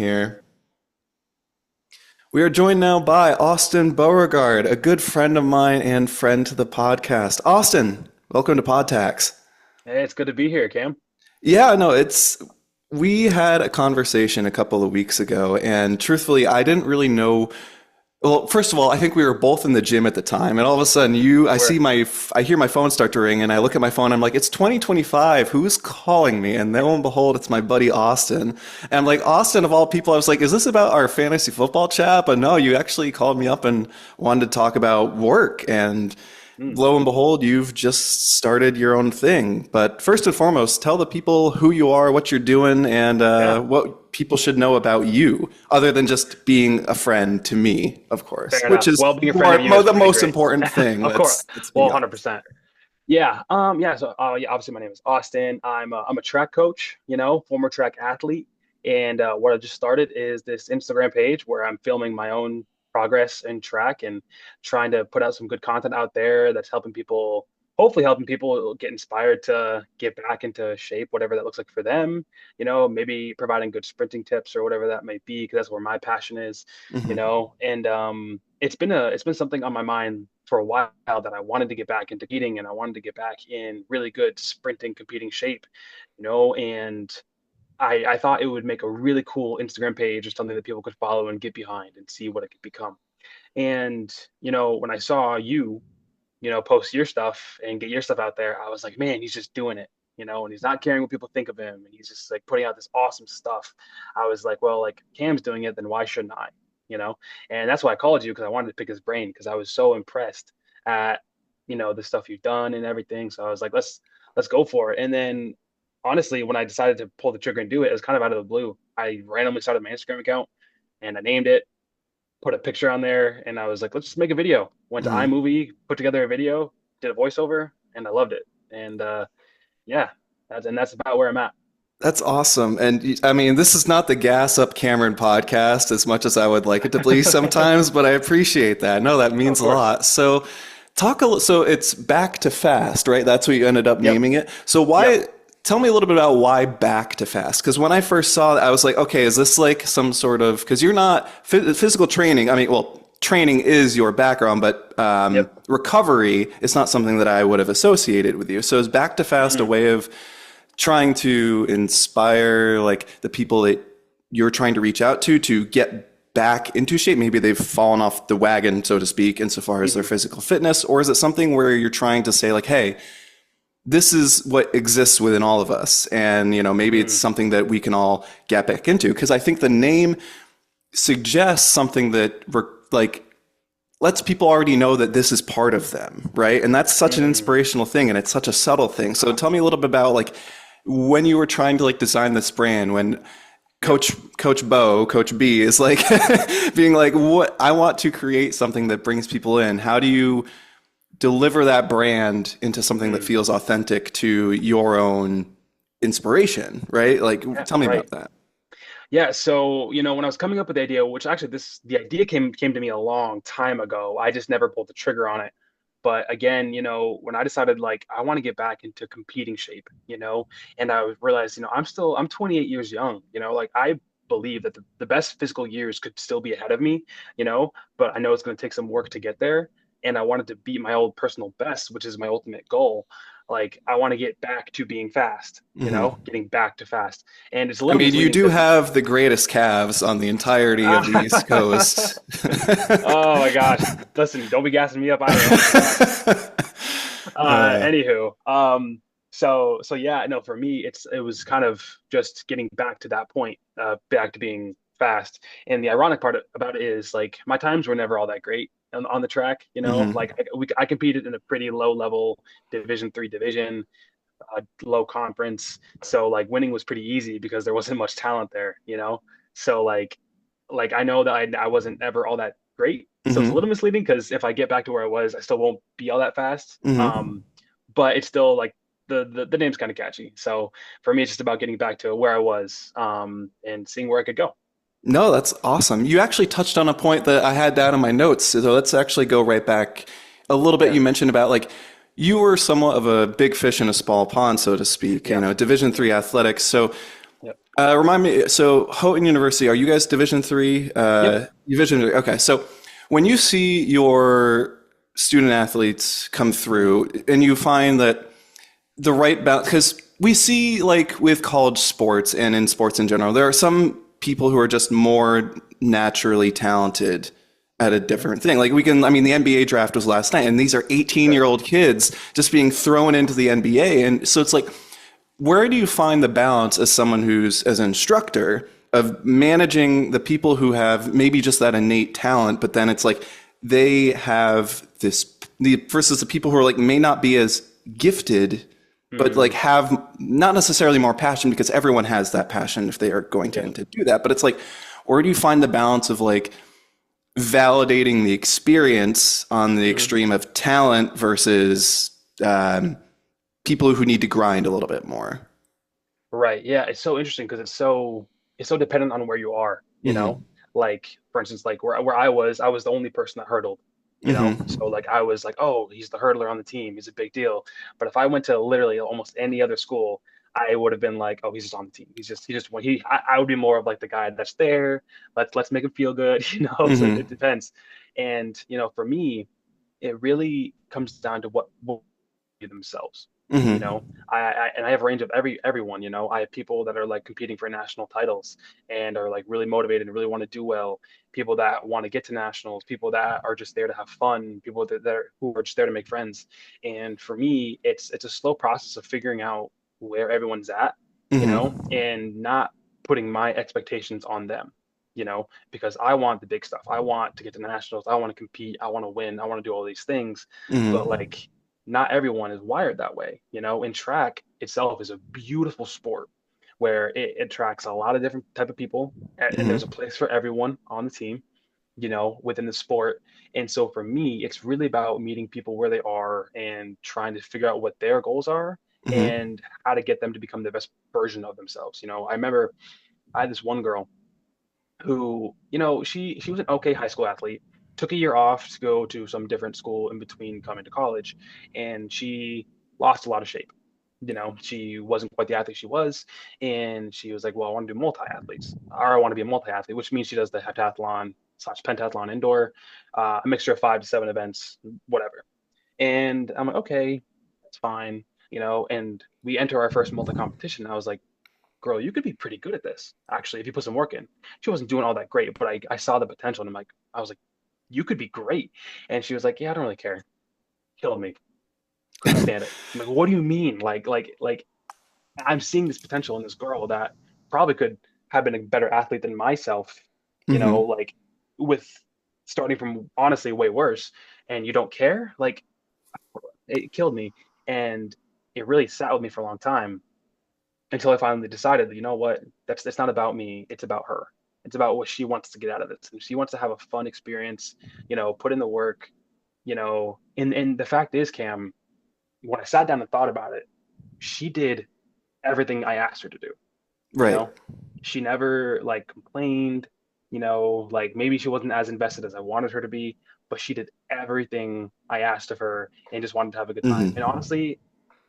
here. We are joined now by Austin Beauregard, a good friend of mine and friend to the podcast. Austin, welcome to Podtax. Hey, it's good to be here, Cam. Yeah, no, we had a conversation a couple of weeks ago, and truthfully, I didn't really know. Well, first of all, I think we were both in the gym at the time, and all of a sudden, I hear my phone start to ring, and I look at my phone, I'm like, it's 2025. Who's calling me? And lo and behold, it's my buddy Austin. And I'm like, Austin, of all people, I was like, is this about our fantasy football chat? But no, you actually called me up and wanted to talk about work, and Hmm. lo and behold, you've just started your own thing. But first and foremost, tell the people who you are, what you're doing, and Yeah, what people should know about you, other than just being a friend to me, of course, fair which enough. is Well, being a friend of you is the pretty most great. important thing. Of course. Let's Well, be honest. 100%. Yeah. So, yeah, obviously, my name is Austin. I'm a track coach, former track athlete. And what I just started is this Instagram page where I'm filming my own progress in track and trying to put out some good content out there that's helping people, hopefully helping people get inspired to get back into shape, whatever that looks like for them. Maybe providing good sprinting tips or whatever that might be, because that's where my passion is. Hmm. And it's been something on my mind for a while that I wanted to get back into competing, and I wanted to get back in really good sprinting competing shape, and I thought it would make a really cool Instagram page or something that people could follow and get behind and see what it could become. And when I saw you, post your stuff and get your stuff out there, I was like, man, he's just doing it, and he's not caring what people think of him, and he's just like putting out this awesome stuff. I was like, well, like Cam's doing it, then why shouldn't I? You know, and that's why I called you, because I wanted to pick his brain, because I was so impressed at the stuff you've done and everything. So I was like, let's go for it. And then honestly, when I decided to pull the trigger and do it, it was kind of out of the blue. I randomly started my Instagram account and I named it, put a picture on there, and I was like, let's just make a video. Went to Hmm. iMovie, put together a video, did a voiceover, and I loved it. And yeah, that's about where I'm at. That's awesome. And I mean, this is not the Gas Up Cameron podcast as much as I would like it to be sometimes, but I appreciate that. No, that Of means a course. lot. So so it's Back to Fast, right? That's what you ended up Yep. naming it. So Yep. tell me a little bit about why Back to Fast? Because when I first saw it, I was like, okay, is this like some sort of, because you're not physical training. I mean, well, training is your background, but Yep. recovery is not something that I would have associated with you. So is Back to Fast a Mhm. way of trying to inspire like the people that you're trying to reach out to get back into shape? Maybe they've fallen off the wagon, so to speak, insofar as their Mhm. physical fitness, or is it something where you're trying to say like, hey, this is what exists within all of us, and maybe it's Mhm. something that we can all get back into? Because I think the name suggests something that like lets people already know that this is part of them, right? And that's such an Mhm. inspirational thing, and it's such a subtle thing. So tell me a little bit about like when you were trying to like design this brand, when Yep. Coach B is like being like, what I want to create something that brings people in. How do you deliver that brand into something that Mhm. feels authentic to your own inspiration, right? Like, Yeah. tell me Right. about that. Yeah, so when I was coming up with the idea, which actually the idea came to me a long time ago. I just never pulled the trigger on it. But again, when I decided like I want to get back into competing shape, and I realized, I'm 28 years young, like I believe that the best physical years could still be ahead of me, but I know it's going to take some work to get there. And I wanted to beat my old personal best, which is my ultimate goal. Like I want to get back to being fast, Hmm. getting back to fast. And it's a I little mean, you misleading do because have the greatest calves on the entirety of the East Coast. oh my gosh. Listen, don't be gassing me up either. Oh my gosh. Uh, Anywho, so yeah, no, for me, it was kind of just getting back to that point, back to being fast. And the ironic part about it is like my times were never all that great on the track. mhm. Like I competed in a pretty low level Division 3 division, low conference. So like winning was pretty easy because there wasn't much talent there. So like I know that I wasn't ever all that great. So it's a Mhm. little misleading because if I get back to where I was, I still won't be all that fast. Mhm. But it's still like the name's kind of catchy. So for me, it's just about getting back to where I was, and seeing where I could go. No, that's awesome. You actually touched on a point that I had down in my notes. So let's actually go right back a little bit. Yeah. You mentioned about like you were somewhat of a big fish in a small pond, so to speak, Yeah. Division 3 athletics. So Yep. Remind me, so Houghton University, are you guys Division three? Yep. Division three. Okay, so when you see your student athletes come through and you find that the right balance, because we see like with college sports and in sports in general, there are some people who are just more naturally talented at a different thing. Like we can, I mean, the NBA draft was last night, and these are 18-year-old kids just being thrown into the NBA. And so it's like, where do you find the balance as someone who's, as an instructor, of managing the people who have maybe just that innate talent, but then it's like they have this, the versus the people who are like may not be as gifted, but like have not necessarily more passion because everyone has that passion if they are going Yeah. to do that. But it's like, where do you find the balance of like validating the experience on the Mhm. extreme of talent versus people who need to grind a little bit more? Right. Yeah. It's so interesting because it's so dependent on where you are, you know? Hmm. Like for instance, like where I was the only person that hurdled, you know? Hmm. So like I was like, oh, he's the hurdler on the team. He's a big deal. But if I went to literally almost any other school, I would have been like, oh, he's just on the team. I would be more of like the guy that's there. Let's make him feel good, you know? So it Hmm. depends. And, for me, it really comes down to what themselves. You Hmm. know, and I have a range of everyone. I have people that are like competing for national titles and are like really motivated and really want to do well. People that want to get to nationals. People that are just there to have fun. People who are just there to make friends. And for me, it's a slow process of figuring out where everyone's at. Hmm. And not putting my expectations on them. Because I want the big stuff. I want to get to nationals. I want to compete. I want to win. I want to do all these things. But Hmm. like not everyone is wired that way. And track itself is a beautiful sport where it attracts a lot of different type of people, and there's a Hmm. place for everyone on the team, within the sport. And so for me, it's really about meeting people where they are and trying to figure out what their goals are Hmm. and how to get them to become the best version of themselves. I remember I had this one girl who, she was an okay high school athlete, took a year off to go to some different school in between coming to college, and she lost a lot of shape. She wasn't quite the athlete she was, and she was like, "Well, I want to do multi-athletes, or I want to be a multi-athlete," which means she does the heptathlon slash pentathlon indoor, a mixture of 5 to 7 events, whatever. And I'm like, okay, that's fine, And we enter our first multi competition. I was like, girl, you could be pretty good at this, actually, if you put some work in. She wasn't doing all that great, but I saw the potential, and I was like, you could be great. And she was like, yeah, I don't really care. Killed me. Couldn't stand it. I'm like, what do you mean? Like I'm seeing this potential in this girl that probably could have been a better athlete than myself, Hmm. like with starting from honestly way worse, and you don't care. Like it killed me. And it really sat with me for a long time until I finally decided that, you know what, that's not about me. It's about her. It's about what she wants to get out of this. And she wants to have a fun experience, put in the work, and the fact is, Cam, when I sat down and thought about it, she did everything I asked her to do, you Right. know? She never like complained, like maybe she wasn't as invested as I wanted her to be, but she did everything I asked of her and just wanted to have a good time. And Hmm. honestly,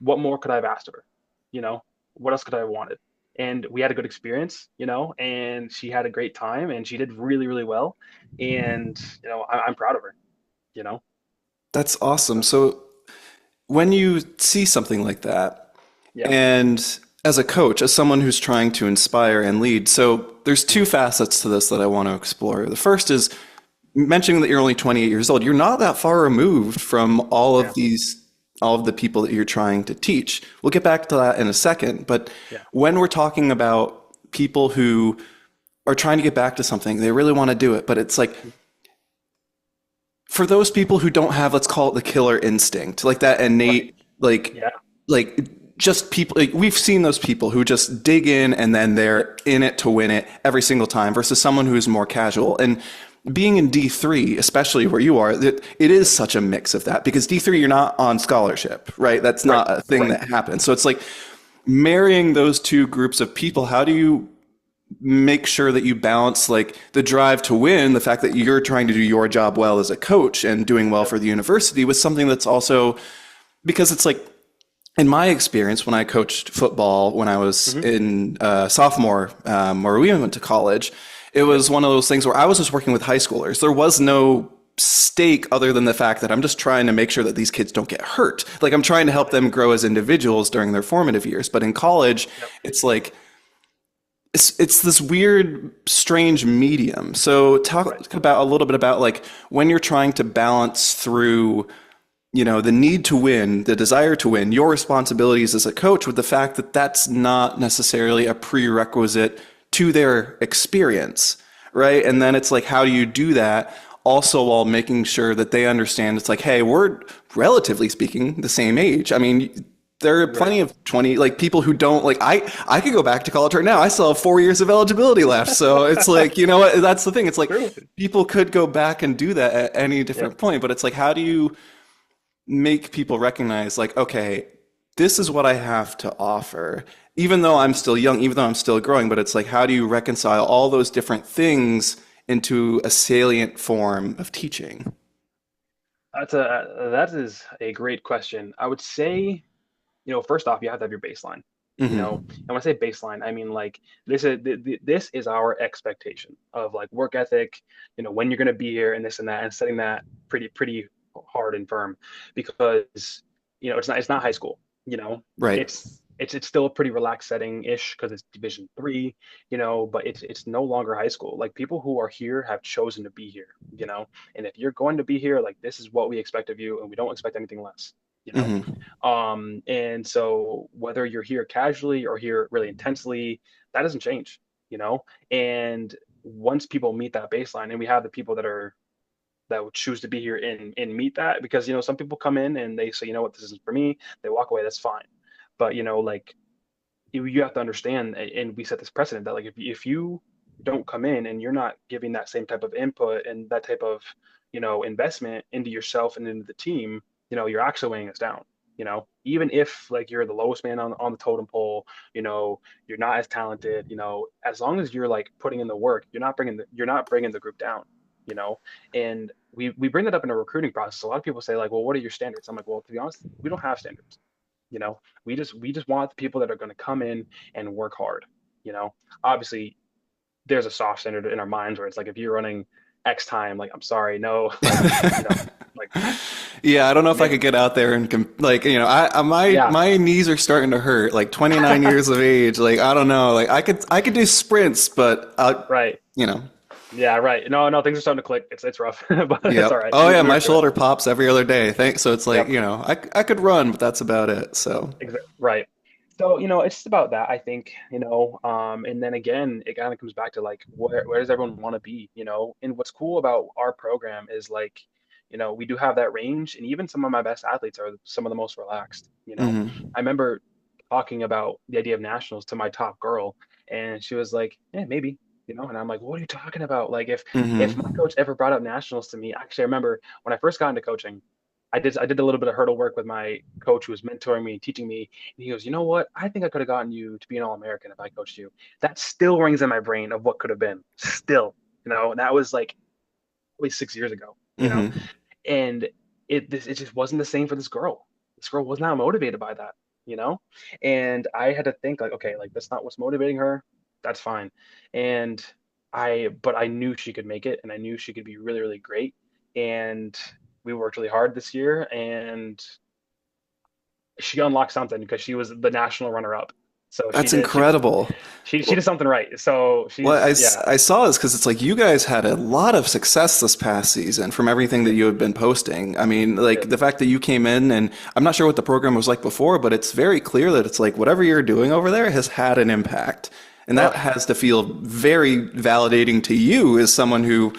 what more could I have asked of her? You know, what else could I have wanted? And we had a good experience, and she had a great time and she did really, really well. And, I'm proud of her, you know? That's awesome. So, So when you see something like that, yeah. and as a coach, as someone who's trying to inspire and lead, so there's two Mhm. facets to this that I want to explore. The first is mentioning that you're only 28 years old. You're not that far removed from Yeah. all of the people that you're trying to teach. We'll get back to that in a second. But Yeah. when we're talking about people who are trying to get back to something, they really want to do it, but it's like for those people who don't have, let's call it the killer instinct, like that Right. innate, Yeah. like just people, like we've seen those people who just dig in and then Yep. they're in it to win it every single time versus someone who is more casual. And being in D3, especially where you are, it is Yep. such a mix of that because D3, you're not on scholarship, right? That's Right. not a thing Right. that happens. So it's like marrying those two groups of people. How do you make sure that you balance like the drive to win, the fact that you're trying to do your job well as a coach and doing well Yep. for the university with something that's also because it's like in my experience, when I coached football when I was Hmm. in sophomore, where we went to college, it Yep. was one of those things where I was just working with high schoolers. There was no stake other than the fact that I'm just trying to make sure that these kids don't get hurt. Like I'm trying to help Right. them grow as individuals during their formative years. But in college, Yep. it's like it's this weird, strange medium. So Right. talk about a little bit about like when you're trying to balance through the need to win, the desire to win, your responsibilities as a coach with the fact that that's not necessarily a prerequisite to their experience, right? And then it's like, how do you do that also while making sure that they understand it's like, hey, we're relatively speaking the same age. I mean, there are Right. plenty of 20 like people who don't like I could go back to college right now. I still have 4 years of eligibility left. So it's like, you know what, that's the thing. It's like True. people could go back and do that at any Yep. different point, but it's like, how do you make people recognize like, okay, this is what I have to offer, even though I'm still young, even though I'm still growing, but it's like, how do you reconcile all those different things into a salient form of teaching? That is a great question. I would say, first off, you have to have your baseline. Hmm. And when I say baseline, I mean like this is our expectation of like work ethic, when you're going to be here and this and that, and setting that pretty hard and firm because it's not high school. Right. It's still a pretty relaxed setting ish because it's Division three, but it's no longer high school. Like people who are here have chosen to be here, and if you're going to be here, like this is what we expect of you, and we don't expect anything less. You know, Hmm. and so whether you're here casually or here really intensely, that doesn't change, you know? And once people meet that baseline, and we have the people that would choose to be here and meet that, because some people come in and they say, what, this isn't for me, they walk away, that's fine. But like you have to understand, and we set this precedent that like if you don't come in and you're not giving that same type of input and that type of investment into yourself and into the team, you're actually weighing us down. Even if like you're the lowest man on the totem pole, you're not as talented, as long as you're like putting in the work, you're not bringing the group down. you know and we bring that up in a recruiting process. A lot of people say like, well, what are your standards? I'm like, well, to be honest, we don't have standards. you know we just want the people that are going to come in and work hard. Obviously there's a soft standard in our minds where it's like, if you're running X time, like, I'm sorry, no, like Yeah, I don't know if I maybe. could get out there and like, my Yeah. my knees are starting to hurt. Like 29 years of age, like I don't know. Like I could do sprints, but Right. you know, Yeah, right. No, no, things are starting to click. It's rough, but it's all yep. right. Oh We, yeah, we my work through it. shoulder pops every other day. Thanks. So it's like, Yep. I could run, but that's about it. So. Right. So, it's just about that, I think, and then again, it kind of comes back to like, where does everyone want to be, And what's cool about our program is like, we do have that range, and even some of my best athletes are some of the most relaxed. Hmm. I remember talking about the idea of nationals to my top girl, and she was like, yeah, maybe, and I'm like, what are you talking about? Like, if my Hmm. coach ever brought up nationals to me, actually, I remember when I first got into coaching, I did a little bit of hurdle work with my coach who was mentoring me, teaching me, and he goes, you know what? I think I could have gotten you to be an All-American if I coached you. That still rings in my brain of what could have been. Still, and that was like at least 6 years ago. Hmm. And it just wasn't the same for this girl. This girl was not motivated by that. And I had to think like, okay, like that's not what's motivating her. That's fine. And but I knew she could make it, and I knew she could be really, really great. And we worked really hard this year, and she unlocked something because she was the national runner-up. So she That's did she did incredible. she did something right. So Well, she's, yeah. I saw this because it's like you guys had a lot of success this past season from everything that Yep. you had been posting. I mean, like Yep. the fact that you came in, and I'm not sure what the program was like before, but it's very clear that it's like whatever you're doing over there has had an impact. And that Ugh. has to feel very validating to you as someone who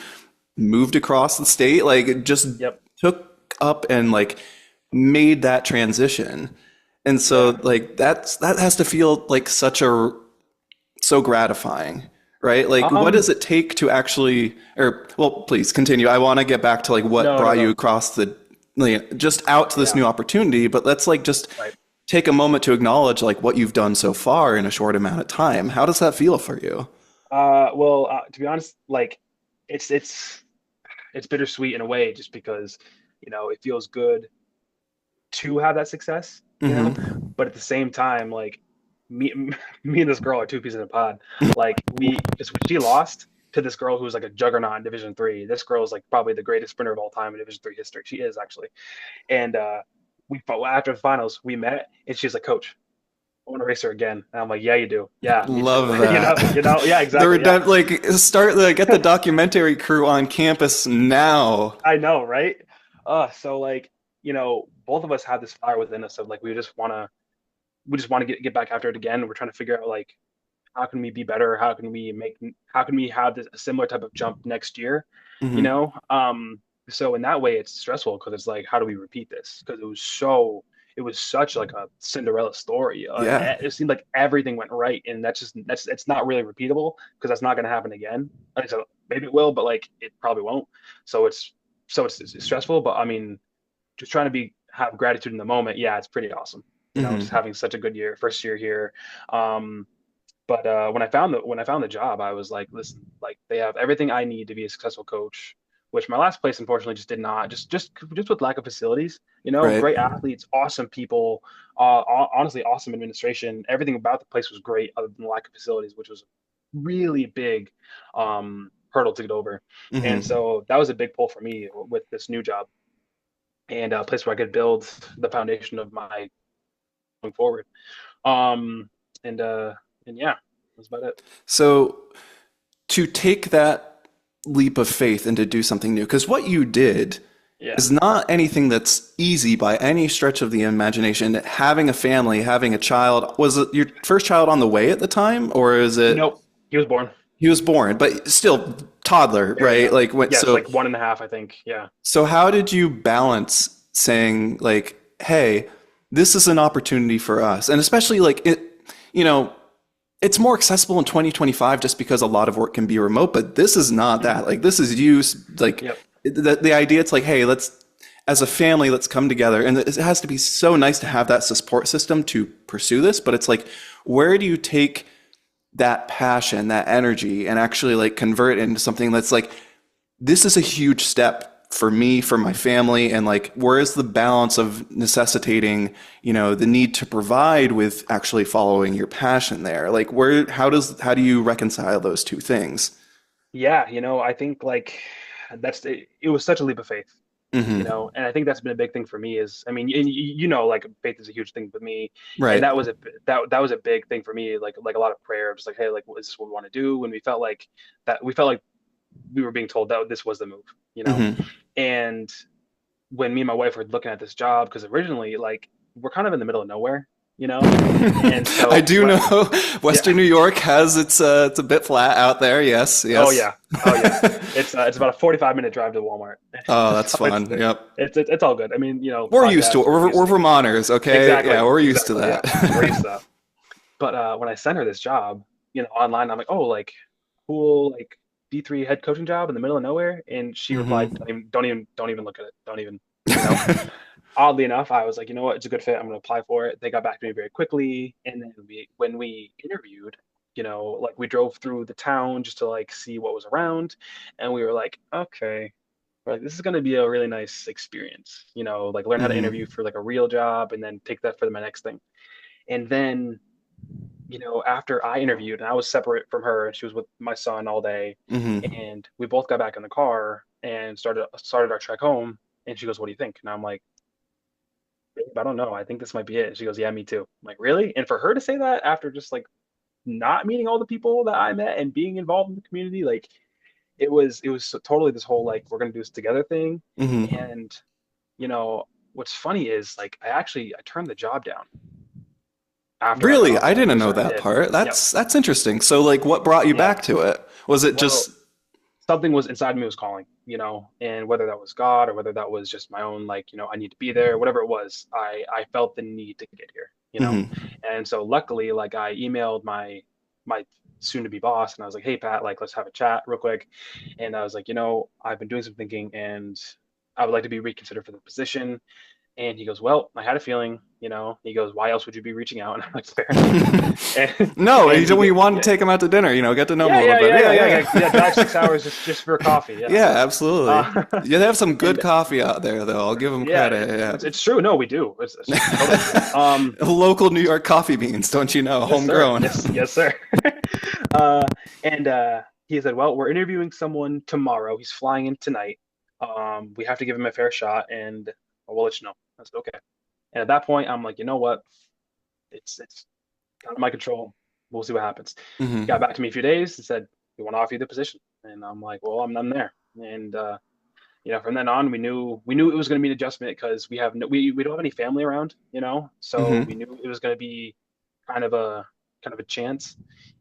moved across the state, like it just Yep. took up and like made that transition. And Yeah. so like that has to feel like so gratifying, right? Like, what Um. does it take to actually, or, well, please continue. I want to get back to like what No. No. brought you No. across like, just out to this Yeah. new opportunity, but let's like just Right. take a moment to acknowledge like what you've done so far in a short amount of time. How does that feel for you? Well, to be honest, like it's bittersweet in a way, just because it feels good to have that success. Hmm. But at the same time, like me, me and this girl are two peas in a pod. Like because she lost to this girl who's like a juggernaut in Division three. This girl is like probably the greatest sprinter of all time in Division three history. She is actually. And we fought after the finals. We met, and she's like, "Coach, I want to race her again." And I'm like, "Yeah, you do. Yeah, me too." Love that. Yeah, The exactly. Yeah, start get the documentary crew on campus now. I know, right? So like, both of us have this fire within us of like we just want to get back after it again. We're trying to figure out like how can we be better? How can we have this a similar type of jump next year? You Hmm. know? So in that way it's stressful because it's like how do we repeat this? Because it was such like a Cinderella story. Yeah. It seemed like everything went right, and that's it's not really repeatable because that's not going to happen again. Like, so maybe it will, but like it probably won't. So it's stressful, but I mean, just trying to have gratitude in the moment. Yeah, it's pretty awesome. Just Hmm. having such a good year, first year here. Um, but when I found the job, I was like, listen, like they have everything I need to be a successful coach, which my last place unfortunately just did not. Just with lack of facilities, Right. great athletes, awesome people, honestly awesome administration. Everything about the place was great, other than the lack of facilities, which was really big hurdle to get over. And Hmm. so that was a big pull for me with this new job and a place where I could build the foundation of my going forward. Um, and uh, and yeah, that's about it. So to take that leap of faith and to do something new, because what you did Yeah. is not anything that's easy by any stretch of the imagination. Having a family, having a child, was it your first child on the way at the time, or is it Nope. He was born he was born, but still toddler, very right? young. Like what? Yes, So like 1.5, I think. Yeah. so how did you balance saying like, hey, this is an opportunity for us, and especially like it, you know, it's more accessible in 2025 just because a lot of work can be remote, but this is not Hmm. that. Like this is you like Yep. the idea it's like, hey, let's as a family, let's come together. And it has to be so nice to have that support system to pursue this, but it's like where do you take that passion, that energy and actually like convert it into something that's like this is a huge step for me, for my family, and like where is the balance of necessitating, the need to provide with actually following your passion there? Like where how do you reconcile those two things? Yeah. I think like it was such a leap of faith. Hmm. And I think that's been a big thing for me is, I mean, and like faith is a huge thing with me, and Right. that was a big thing for me, like a lot of prayer, just like, hey, like, is this what we want to do? And we felt like we were being told that this was the move, Hmm. and when me and my wife were looking at this job, because originally, like, we're kind of in the middle of nowhere, and I so do know yeah, Western New York has it's a bit flat out there. Yes, oh yes. yeah, oh yeah, it's about a 45-minute drive to Walmart, Oh, that's so fun. Yep. it's all good. I mean, We're used to podcast, it. we're used We're to it. Vermonters, okay? Yeah, Exactly, we're used to exactly, yeah, we're used to that. that. But when I sent her this job, online, I'm like, oh, like cool, like D3 head coaching job in the middle of nowhere, and she replied, Hmm. don't even look at it, don't even, you know. Oddly enough, I was like, you know what, it's a good fit. I'm going to apply for it. They got back to me very quickly, and then when we interviewed, like we drove through the town just to like see what was around, and we were like, okay, we're like this is going to be a really nice experience, like learn how to interview Hmm. for like a real job, and then take that for my next thing. And then, after I interviewed, and I was separate from her, and she was with my son all day, Hmm. and we both got back in the car and started our trek home. And she goes, "What do you think?" And I'm like, "Babe, I don't know. I think this might be it." She goes, "Yeah, me too." I'm like, "Really?" And for her to say that after just like not meeting all the people that I met and being involved in the community, like it was totally this whole like we're gonna do this together thing. Hmm. And what's funny is like I turned the job down after I went Really? on I the didn't interview. know So I that did. part. Yep. That's interesting. So like what brought you Yeah. back to it? Was it just Well, something was inside me was calling, and whether that was God or whether that was just my own, like, I need to be there, whatever it was, I felt the need to get here. Mhm. And so luckily, like I emailed my soon to be boss and I was like, hey Pat, like let's have a chat real quick. And I was like, I've been doing some thinking and I would like to be reconsidered for the position. And he goes, well, I had a feeling, he goes, why else would you be reaching out? And I'm like, fair enough. No, And he when goes, you want to yeah, take him out to dinner, get to know him a yeah, little yeah, bit. yeah, Yeah, yeah, yeah. yeah, yeah, drive 6 hours just for coffee. Yeah. Yeah, absolutely. Uh, Yeah, they have some good and coffee out there, though. I'll give them yeah, credit. Yeah. it's true. No, we do. It's totally true. Local New York coffee beans, don't you know? Yes, sir. Homegrown. Yes, yes, sir. uh, and he said, well, we're interviewing someone tomorrow. He's flying in tonight. We have to give him a fair shot, and we'll let you know. I said, okay. And at that point, I'm like, you know what? It's out of my control. We'll see what happens. He got Hmm. back to me a few days and said, we want to offer you the position. And I'm like, well, I'm there. And from then on, we knew it was going to be an adjustment because we don't have any family around, so we Hmm. knew it was going to be kind of a kind of a chance.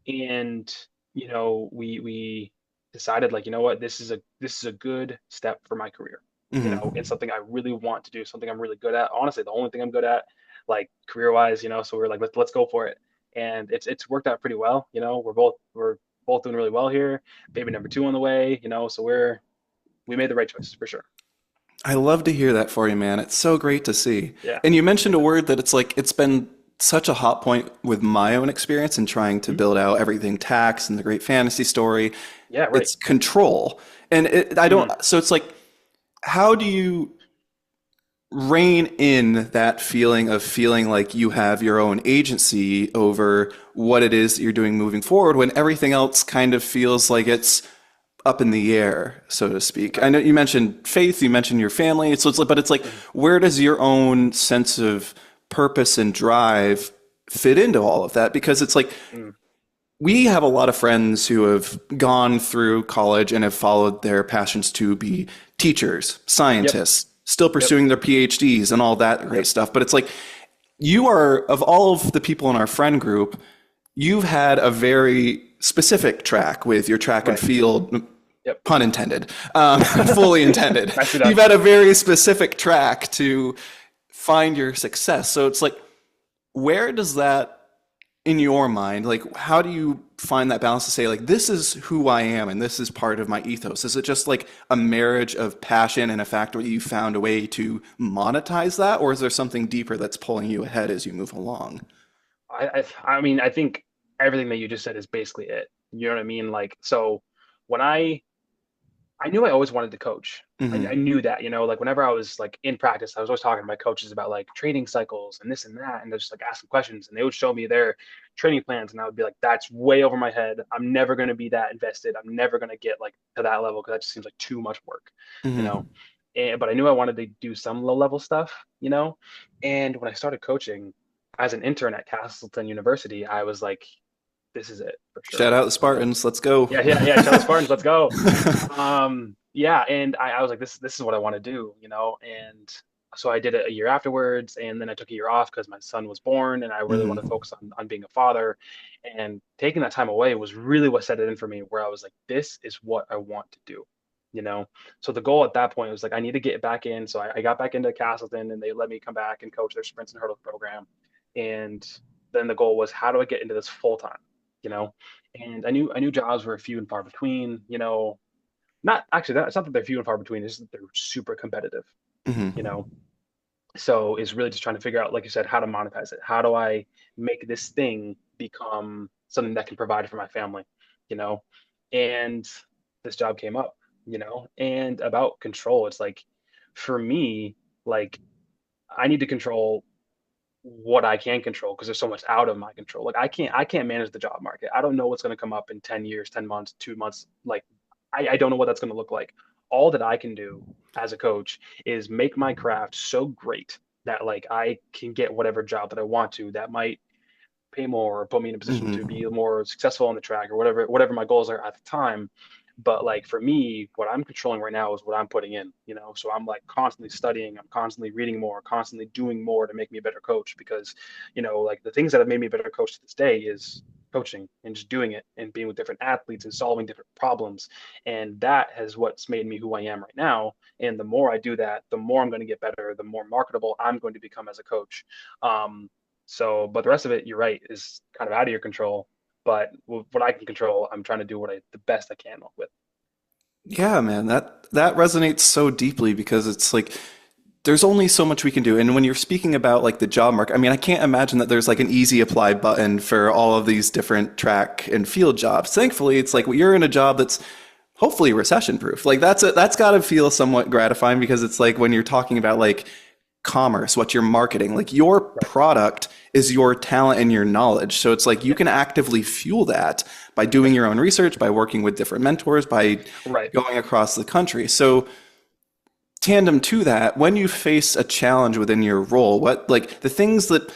And we decided, like, you know what, this is a good step for my career. Hmm. It's something I really want to do, something I'm really good at. Honestly, the only thing I'm good at, like career wise, so we're like, let's go for it. And it's worked out pretty well. We're both doing really well here. Baby number two on the way, so we made the right choices for sure. I love to hear that for you, man. It's so great to see. Yeah. And you mentioned a Yeah. word that it's like it's been such a hot point with my own experience in trying to Mhm. build out everything tax and the great fantasy story. Yeah, right. It's control. And I don't, Mhm. so it's like, how do you rein in that feeling of feeling like you have your own agency over what it is that you're doing moving forward when everything else kind of feels like it's up in the air, so to speak? I Right. know you mentioned faith, you mentioned your family, so it's like, but it's like, Mhm. where does your own sense of purpose and drive fit into all of that? Because it's like Mhm. we have a lot of friends who have gone through college and have followed their passions to be teachers, Yep. scientists, still Yep. pursuing their PhDs and all that great Yep. stuff. But it's like you are, of all of the people in our friend group, you've had a very specific track with your track and Right. field, Yep. pun intended, fully intended. Nicely You've done. had a very specific track to find your success. So it's like, where does that, in your mind, like, how do you find that balance to say, like, this is who I am and this is part of my ethos? Is it just like a marriage of passion and a fact where you found a way to monetize that, or is there something deeper that's pulling you ahead as you move along? I mean, I think everything that you just said is basically it. You know what I mean? Like, so when I knew I always wanted to coach. I Hmm. knew that, like whenever I was like in practice, I was always talking to my coaches about like training cycles and this and that, and they're just like asking questions, and they would show me their training plans, and I would be like, that's way over my head. I'm never going to be that invested. I'm never going to get like to that level because that just seems like too much work, you know. Hmm. But I knew I wanted to do some low level stuff, And when I started coaching as an intern at Castleton University, I was like, this is it for Shout sure. out the Spartans. Let's go. Yeah, yeah, yeah. Tell the Spartans, let's go. Yeah, and I was like, this is what I want to do, And so I did it a year afterwards, and then I took a year off because my son was born, and I really wanted to Hmm. focus on being a father. And taking that time away was really what set it in for me, where I was like, this is what I want to do, you know. So the goal at that point was like, I need to get back in. So I got back into Castleton, and they let me come back and coach their sprints and hurdles program. And then the goal was, how do I get into this full time, you know? And I knew jobs were few and far between, not actually, that's not that they're few and far between, it's that they're super competitive, you Hmm. know. So it's really just trying to figure out, like you said, how to monetize it. How do I make this thing become something that can provide for my family, you know? And this job came up, and about control, it's like, for me, like, I need to control what I can control because there's so much out of my control. Like, I can't manage the job market. I don't know what's going to come up in 10 years, 10 months, 2 months. Like, I don't know what that's going to look like. All that I can do as a coach is make my craft so great that like I can get whatever job that I want to, that might pay more or put me in a position to Hmm. be more successful on the track or whatever my goals are at the time. But like for me, what I'm controlling right now is what I'm putting in, so I'm like constantly studying, I'm constantly reading more, constantly doing more to make me a better coach, because like the things that have made me a better coach to this day is coaching and just doing it and being with different athletes and solving different problems. And that has what's made me who I am right now. And the more I do that, the more I'm going to get better, the more marketable I'm going to become as a coach. But the rest of it, you're right, is kind of out of your control. But what I can control, I'm trying to do the best I can with. Yeah, man, that resonates so deeply because it's like there's only so much we can do. And when you're speaking about like the job market, I mean, I can't imagine that there's like an easy apply button for all of these different track and field jobs. Thankfully, it's like you're in a job that's hopefully recession proof. Like that's got to feel somewhat gratifying because it's like when you're talking about like commerce, what you're marketing, like your Right. product is your talent and your knowledge. So it's like you can actively fuel that by doing your own research, by working with different mentors, by Right. going across the country. So tandem to that, when you face a challenge within your role, what like the things that,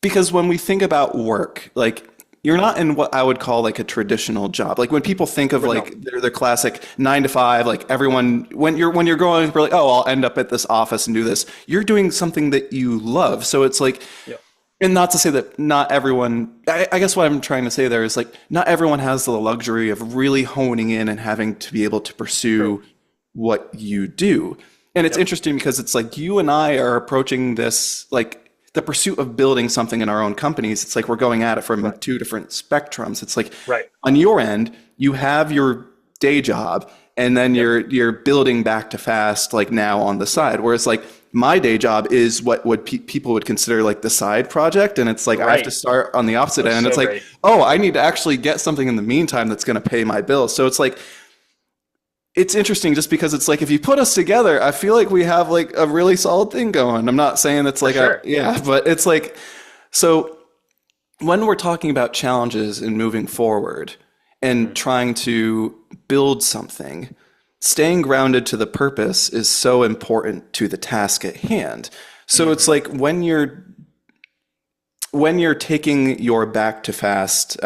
because when we think about work, like you're not in what I would call like a traditional job. Like when people think of But no. like their classic 9 to 5, like everyone when you're going for like, oh, I'll end up at this office and do this. You're doing something that you love. So it's like, Yeah. and not to say that not everyone, I guess what I'm trying to say there is like not everyone has the luxury of really honing in and having to be able to True. pursue what you do. And it's Yep. interesting because it's like you and I are approaching this like the pursuit of building something in our own companies. It's like we're going at it from Right. two different spectrums. It's like Right. on your end, you have your day job and then Yep. you're building back to fast like now on the side. Whereas like my day job is what would people would consider like the side project. And it's like I have to Right. start on the opposite That's end. It's so like, great. oh, I need to actually get something in the meantime that's going to pay my bills. So it's like it's interesting just because it's like if you put us together, I feel like we have like a really solid thing going. I'm not saying it's For like a sure. yeah, but it's like so when we're talking about challenges and moving forward and Mhm. trying to build something, staying grounded to the purpose is so important to the task at hand. So it's Mhm. like when you're taking your back to fast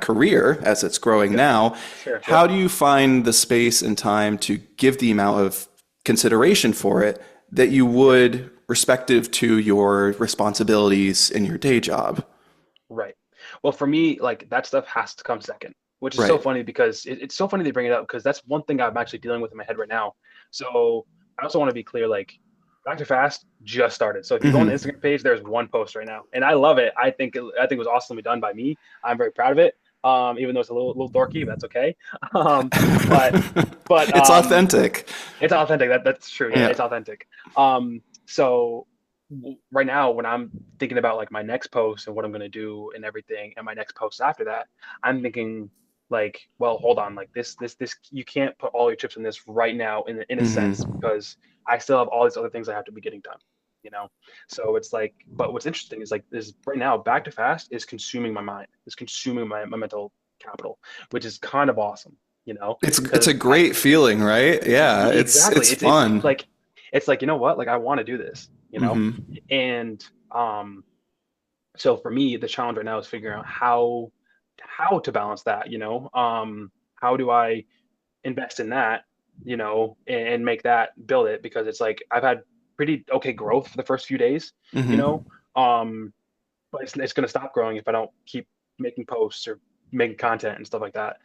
career as it's growing Yep. now, Sure. how Yep. do you find the space and time to give the amount of consideration for it that you would respective to your responsibilities in your day job? Right. Well, for me, like that stuff has to come second, which is so Right. funny because it's so funny they bring it up because that's one thing I'm actually dealing with in my head right now. So I also want to be clear, like Back to Fast just started. So if you go on the Hmm. Instagram page, there's one post right now, and I love it. I think it was awesomely done by me. I'm very proud of it. Even though it's a little dorky, but that's okay. Um, but but It's authentic. it's authentic. That's true. Yeah, Yeah. it's authentic. So right now, when I'm thinking about like my next post and what I'm gonna do and everything, and my next post after that, I'm thinking like, well, hold on, like this, you can't put all your chips in this right now in a sense Hmm. because I still have all these other things I have to be getting done. You know, so it's like, but what's interesting is like this right now, Back to Fast is consuming my mind, is consuming my mental capital, which is kind of awesome. You know, It's a because I great feeling, right? Yeah, exactly. it's It's fun. like you know what? Like I want to do this, you know? Hmm. And so for me, the challenge right now is figuring out how to balance that, you know? How do I invest in that, you know, and make that build it because it's like I've had pretty okay growth for the first few days, you know. Hmm. Um but it's going to stop growing if I don't keep making posts or making content and stuff like that.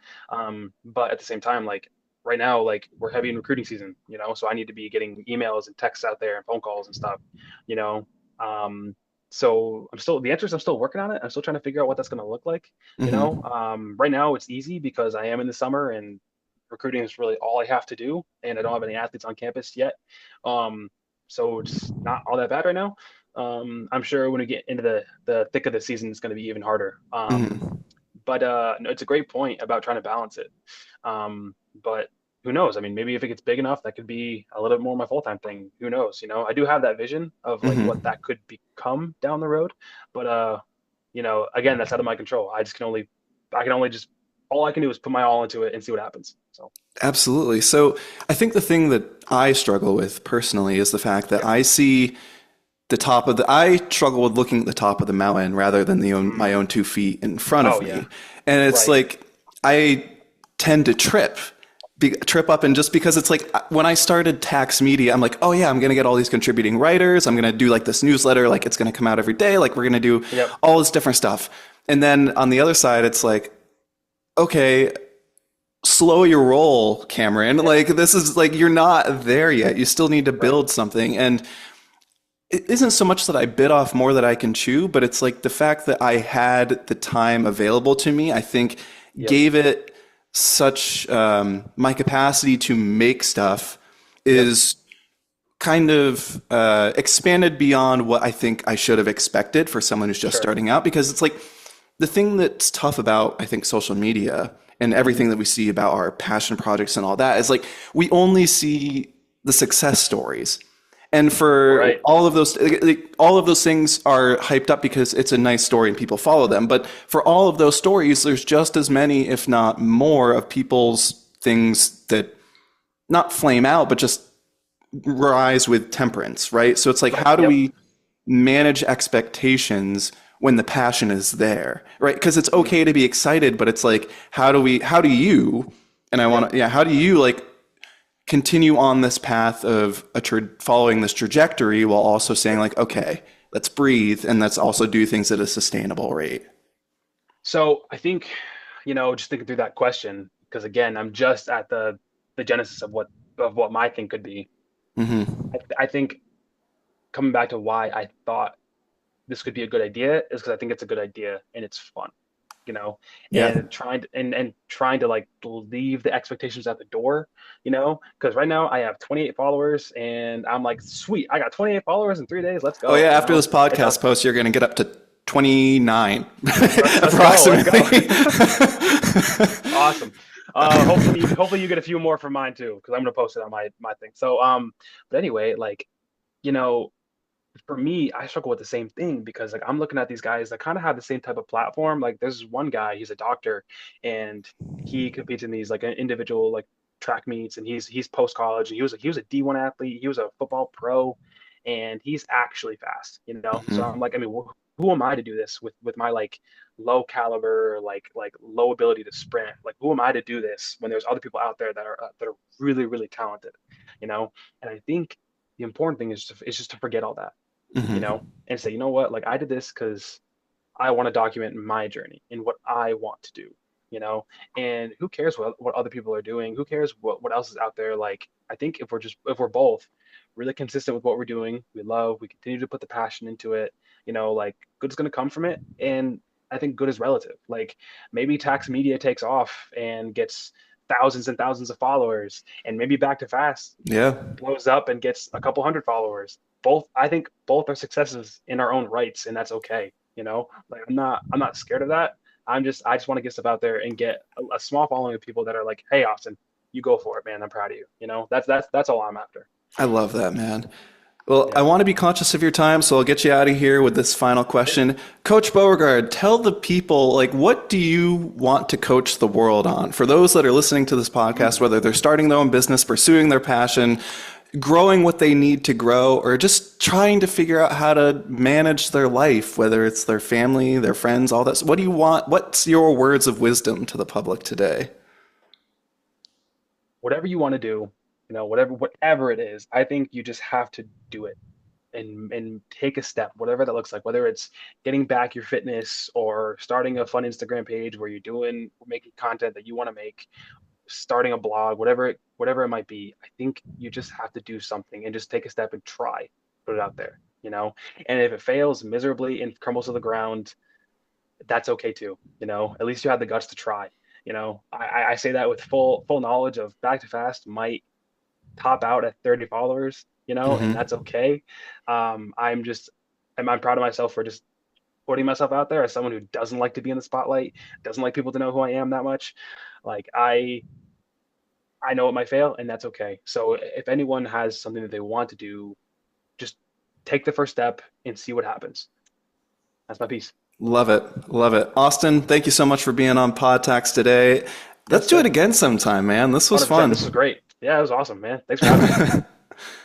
But at the same time, like right now, like we're heavy in recruiting season, you know, so I need to be getting emails and texts out there and phone calls and stuff, you know. Um, so the answer is I'm still working on it. I'm still trying to figure out what that's going to look like, you know. Hmm. Right now it's easy because I am in the summer and recruiting is really all I have to do, and I don't have any athletes on campus yet. Um, so it's not all that bad right now. I'm sure when we get into the thick of the season, it's going to be even harder. Hmm. But no, it's a great point about trying to balance it. But who knows? I mean, maybe if it gets big enough, that could be a little bit more my full time thing. Who knows? You know, I do have that vision of like what Hmm. that could become down the road. But you know, again, that's out of my control. I can only just all I can do is put my all into it and see what happens. So Absolutely. So I think the thing that I struggle with personally is the fact that yeah. I see I struggle with looking at the top of the mountain rather than my Mm. own 2 feet in front of Oh yeah. me. And it's Right. like, I tend to trip up. And just because it's like, when I started Tax Media, I'm like, oh yeah, I'm going to get all these contributing writers. I'm going to do like this newsletter, like it's going to come out every day. Like we're going to do Yep. all this different stuff. And then on the other side, it's like, okay, slow your roll, Cameron. Yeah. Like this is like, you're not there yet. You still need to Right. build something. And it isn't so much that I bit off more that I can chew, but it's like the fact that I had the time available to me, I think Yep. gave it such, my capacity to make stuff Yep. is kind of expanded beyond what I think I should have expected for someone who's just Sure. starting out. Because it's like the thing that's tough about, I think, social media and Hmm. everything that we see about our passion projects and all that is like we only see the success stories. And for Right. all of those things are hyped up because it's a nice story and people follow them. But for all of those stories, there's just as many, if not more, of people's things that not flame out, but just rise with temperance, right? So it's like, Right. how do Yep. we manage expectations when the passion is there, right? Because it's Hmm. okay to be excited, but it's like, how do you, and I want Yep. to, yeah, how do you like continue on this path of following this trajectory while also saying like, okay, let's breathe and let's also do things at a sustainable rate. So I think, just thinking through that question, because again, I'm just at the genesis of what my thing could be. Hmm. I think coming back to why I thought this could be a good idea is because I think it's a good idea and it's fun, you know, Yeah. and trying to like leave the expectations at the door, because right now I have 28 followers and I'm like, sweet, I got 28 followers in 3 days. Let's Oh go, yeah. After this It's podcast awesome. post, you're going to get up to 29 Let's go. Let's go. approximately. Awesome. Hopefully you get a few more from mine too, because I'm gonna post it on my thing. So but anyway, like, you know, for me, I struggle with the same thing because like I'm looking at these guys that kind of have the same type of platform. Like there's one guy, he's a doctor, and he competes in these like individual like track meets, and he's post college. He was a D1 athlete. He was a football pro, and he's actually fast. So I'm like, I mean, who am I to do this with my like low caliber, like low ability to sprint? Like who am I to do this when there's other people out there that are really really talented, you know? And I think the important thing is just to forget all that, Hmm. and say, you know what, like I did this because I want to document my journey and what I want to do, you know, and who cares what other people are doing? Who cares what else is out there? Like, I think if we're both really consistent with what we're doing, we continue to put the passion into it, like good's going to come from it. And I think good is relative. Like maybe tax media takes off and gets thousands and thousands of followers, and maybe back to fast Yeah. blows up and gets a couple hundred followers. I think both are successes in our own rights, and that's okay. Like I'm not scared of that. I just want to get stuff out there and get a small following of people that are like, hey, Austin, you go for it, man. I'm proud of you. That's all I'm after. I love that, man. Well, I Yeah. want to be conscious of your time, so I'll get you out of here with this final question. Coach Beauregard, tell the people, like, what do you want to coach the world on? For those that are listening to this podcast, Ooh. whether they're starting their own business, pursuing their passion, growing what they need to grow, or just trying to figure out how to manage their life, whether it's their family, their friends, all that. What do you want? What's your words of wisdom to the public today? Whatever you want to do, whatever it is, I think you just have to do it and take a step, whatever that looks like, whether it's getting back your fitness or starting a fun Instagram page where making content that you want to make, starting a blog, whatever it might be. I think you just have to do something and just take a step and try, put it out there, And if it fails miserably and crumbles to the ground, that's okay too, At least you had the guts to try. I say that with full knowledge of back to fast might top out at 30 followers, and Hmm. that's okay. I'm proud of myself for just putting myself out there as someone who doesn't like to be in the spotlight, doesn't like people to know who I am that much. Like I know it might fail, and that's okay. So if anyone has something that they want to do, just take the first step and see what happens. That's my piece. Love it. Love it. Austin, thank you so much for being on Podtax today. Let's Yes, do it sir. again sometime, man. This was 100%. fun. This was great. Yeah, it was awesome, man. Thanks for having me.